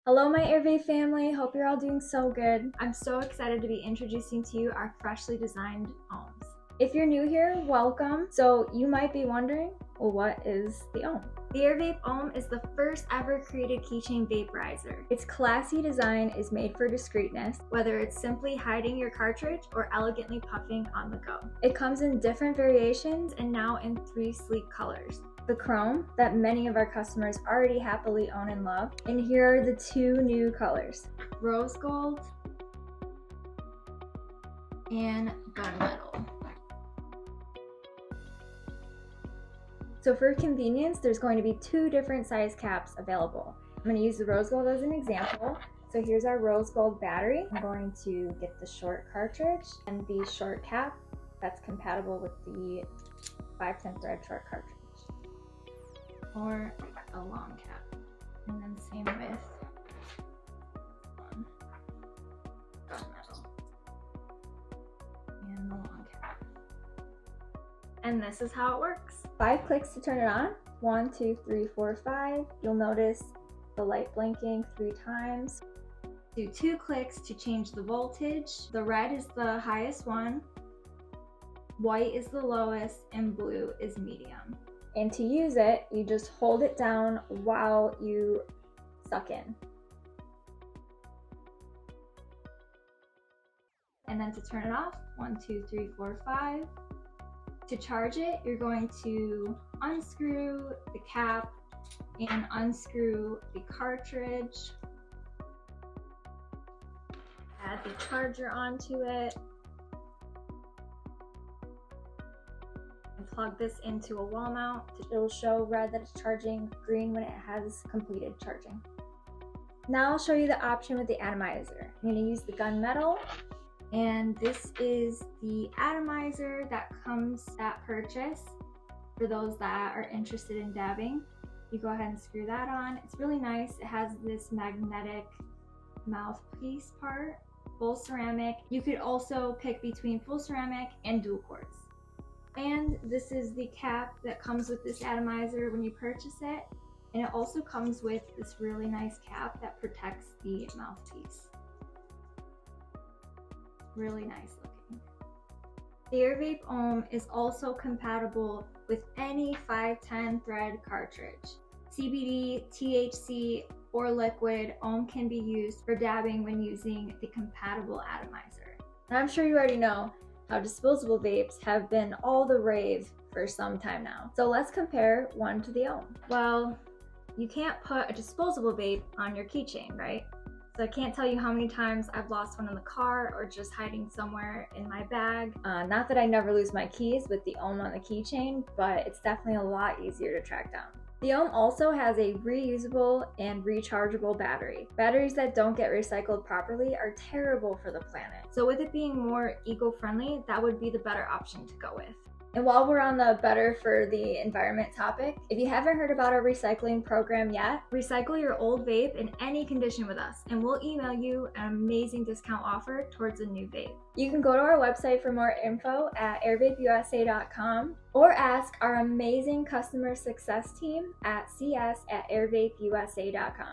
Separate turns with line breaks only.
Hello my AirVape family, hope you're all doing so good. I'm so excited to be introducing to you our freshly designed ohms. If you're new here, welcome. So you might be wondering, well, what is the ohm? The AirVape OM is the first ever created keychain vaporizer. Its classy design is made for discreetness, whether it's simply hiding your cartridge or elegantly puffing on the go. It comes in different variations and now in 3 sleek colors. The chrome that many of our customers already happily own and love, and here are the 2 new colors, rose gold and gunmetal. So for convenience, there's going to be 2 different size caps available. I'm going to use the rose gold as an example. So here's our rose gold battery. I'm going to get the short cartridge and the short cap that's compatible with the 510 thread short cartridge, or a long cap. And then same with gunmetal and the long cap. And this is how it works. 5 clicks to turn it on. 1, 2, 3, 4, 5. You'll notice the light blinking 3 times. Do 2 clicks to change the voltage. The red is the highest one, white is the lowest, and blue is medium. And to use it, you just hold it down while you suck in. And then to turn it off, 1, 2, 3, 4, 5. To charge it, you're going to unscrew the cap and unscrew the cartridge. Add the charger onto it. And plug this into a wall mount. It'll show red that it's charging, green when it has completed charging. Now I'll show you the option with the atomizer. I'm going to use the gunmetal. And this is the atomizer that comes at purchase for those that are interested in dabbing. You go ahead and screw that on. It's really nice. It has this magnetic mouthpiece part, full ceramic. You could also pick between full ceramic and dual quartz. And this is the cap that comes with this atomizer when you purchase it. And it also comes with this really nice cap that protects the mouthpiece. Really nice looking. The AirVape OM is also compatible with any 510 thread cartridge. CBD, THC, or liquid, OM can be used for dabbing when using the compatible atomizer. And I'm sure you already know how disposable vapes have been all the rave for some time now. So let's compare one to the OM. Well, you can't put a disposable vape on your keychain, right? So I can't tell you how many times I've lost one in the car or just hiding somewhere in my bag. Not that I never lose my keys with the OM on the keychain, but it's definitely a lot easier to track down. The OM also has a reusable and rechargeable battery. Batteries that don't get recycled properly are terrible for the planet. So with it being more eco-friendly, that would be the better option to go with. And while we're on the better for the environment topic, if you haven't heard about our recycling program yet, recycle your old vape in any condition with us, and we'll email you an amazing discount offer towards a new vape. You can go to our website for more info at airvapeusa.com or ask our amazing customer success team at cs@airvapeusa.com.